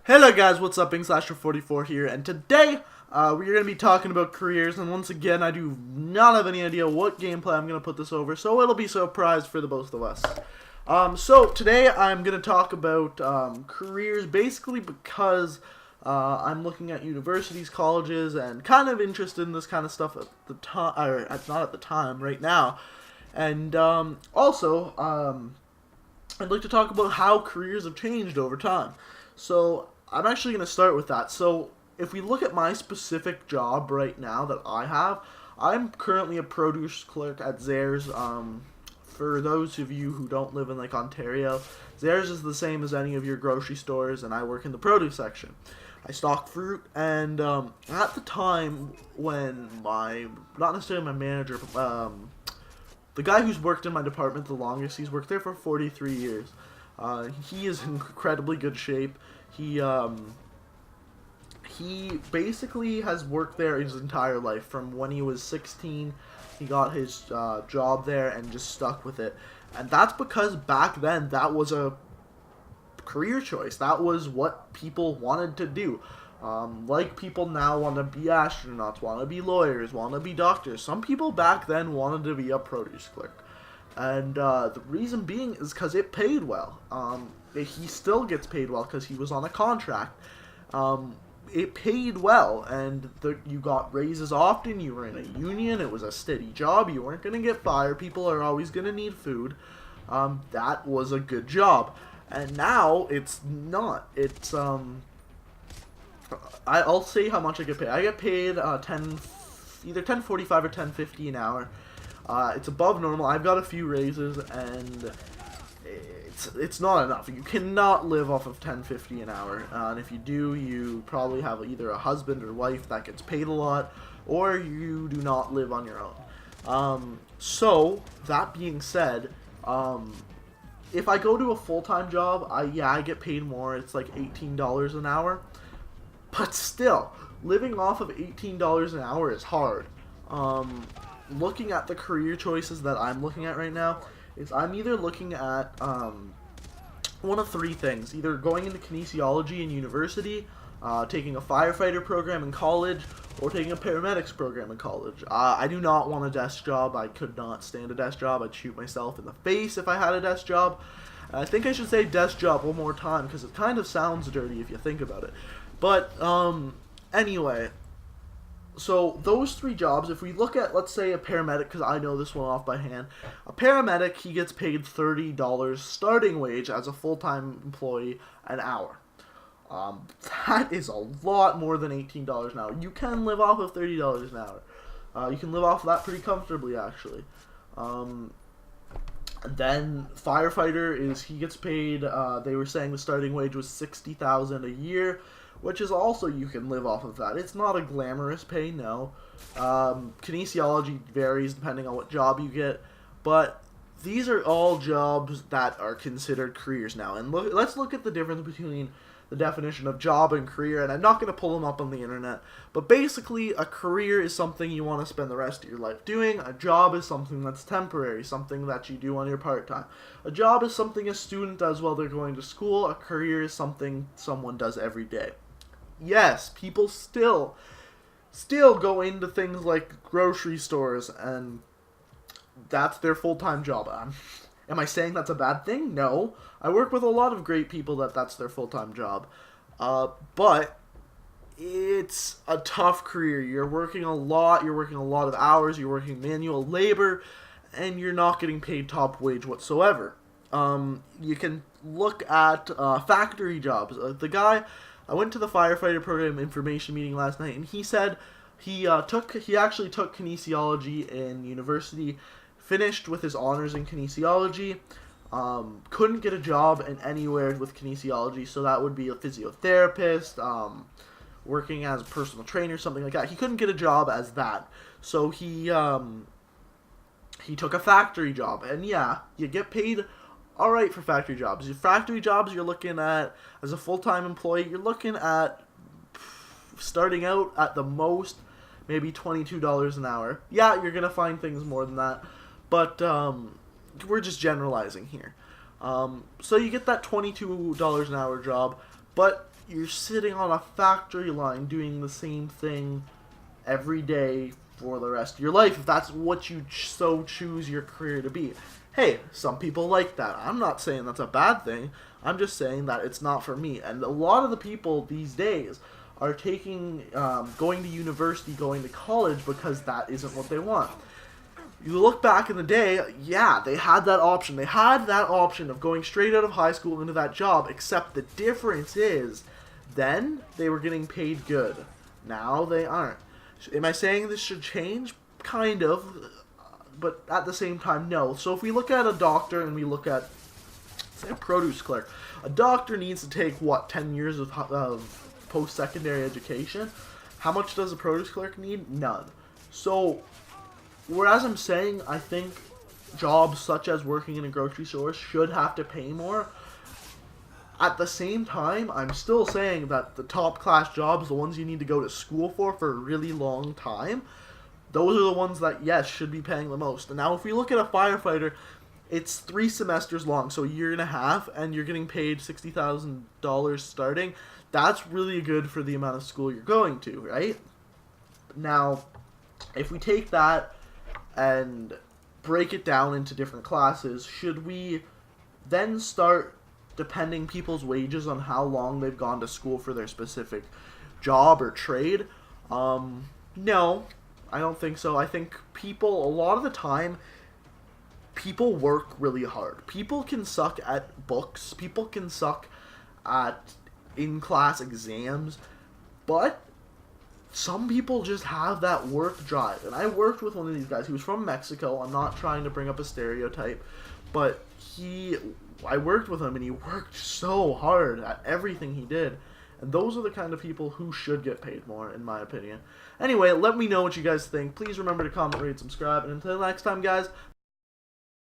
Hello guys, what's up? Slasher44 here, and today we're going to be talking about careers, and once again, I do not have any idea what gameplay I'm going to put this over, so it'll be a surprise for the both of us. So today I'm going to talk about careers, basically because I'm looking at universities, colleges, and kind of interested in this kind of stuff at the time, or not at the time, right now. And also, I'd like to talk about how careers have changed over time. So I'm actually going to start with that. So if we look at my specific job right now that I have, I'm currently a produce clerk at Zehrs. For those of you who don't live in like Ontario, Zehrs is the same as any of your grocery stores, and I work in the produce section. I stock fruit, and at the time when not necessarily my manager, but the guy who's worked in my department the longest, he's worked there for 43 years. He is in incredibly good shape. He basically has worked there his entire life. From when he was 16, he got his job there and just stuck with it. And that's because back then that was a career choice. That was what people wanted to do. Like people now want to be astronauts, want to be lawyers, want to be doctors. Some people back then wanted to be a produce clerk. And the reason being is because it paid well. He still gets paid well because he was on a contract. It paid well, and you got raises often. You were in a union. It was a steady job. You weren't going to get fired. People are always going to need food. That was a good job. And now it's not. It's I'll say how much I get paid. I get paid either $10.45 or $10.50 an hour. It's above normal. I've got a few raises, and it's not enough. You cannot live off of $10.50 an hour, and if you do, you probably have either a husband or wife that gets paid a lot, or you do not live on your own. So that being said, if I go to a full-time job, I get paid more. It's like $18 an hour, but still, living off of $18 an hour is hard. Looking at the career choices that I'm looking at right now, is I'm either looking at one of three things: either going into kinesiology in university, taking a firefighter program in college, or taking a paramedics program in college. I do not want a desk job. I could not stand a desk job. I'd shoot myself in the face if I had a desk job. I think I should say desk job one more time because it kind of sounds dirty if you think about it. But anyway. So those three jobs, if we look at, let's say, a paramedic, because I know this one off by hand, a paramedic, he gets paid $30 starting wage as a full-time employee an hour. That is a lot more than $18 an hour. You can live off of $30 an hour. You can live off of that pretty comfortably, actually. Then firefighter he gets paid, they were saying the starting wage was $60,000 a year, which is also, you can live off of that. It's not a glamorous pay, no. Kinesiology varies depending on what job you get, but these are all jobs that are considered careers now. And let's look at the difference between the definition of job and career, and I'm not going to pull them up on the internet, but basically a career is something you want to spend the rest of your life doing. A job is something that's temporary, something that you do on your part-time. A job is something a student does while they're going to school. A career is something someone does every day. Yes, people still go into things like grocery stores, and that's their full-time job. Am I saying that's a bad thing? No. I work with a lot of great people that's their full-time job. But it's a tough career. You're working a lot. You're working a lot of hours. You're working manual labor, and you're not getting paid top wage whatsoever. You can look at factory jobs. I went to the firefighter program information meeting last night, and he said he actually took kinesiology in university, finished with his honors in kinesiology, couldn't get a job in anywhere with kinesiology, so that would be a physiotherapist, working as a personal trainer, something like that. He couldn't get a job as that, so he took a factory job, and yeah, you get paid alright for factory jobs. Your factory jobs, you're looking at, as a full-time employee, you're looking at starting out at the most maybe $22 an hour. Yeah, you're going to find things more than that, but we're just generalizing here. So you get that $22 an hour job, but you're sitting on a factory line doing the same thing every day for the rest of your life if that's what you so choose your career to be. Hey, some people like that. I'm not saying that's a bad thing. I'm just saying that it's not for me. And a lot of the people these days are taking, going to university, going to college because that isn't what they want. You look back in the day, yeah, they had that option. They had that option of going straight out of high school into that job, except the difference is then they were getting paid good. Now they aren't. Am I saying this should change? Kind of, but at the same time, no. So if we look at a doctor and we look at, say, a produce clerk, a doctor needs to take, what, 10 years of post-secondary education? How much does a produce clerk need? None. So, whereas I'm saying I think jobs such as working in a grocery store should have to pay more, at the same time, I'm still saying that the top class jobs, the ones you need to go to school for a really long time, those are the ones that, yes, should be paying the most. And now if we look at a firefighter, it's 3 semesters long, so a year and a half, and you're getting paid $60,000 starting. That's really good for the amount of school you're going to, right? Now, if we take that and break it down into different classes, should we then start depending people's wages on how long they've gone to school for their specific job or trade? No, I don't think so. I think people, a lot of the time, people work really hard. People can suck at books. People can suck at in-class exams. But some people just have that work drive. And I worked with one of these guys. He was from Mexico. I'm not trying to bring up a stereotype. But I worked with him and he worked so hard at everything he did. And those are the kind of people who should get paid more, in my opinion. Anyway, let me know what you guys think. Please remember to comment, rate, subscribe. And until next time, guys,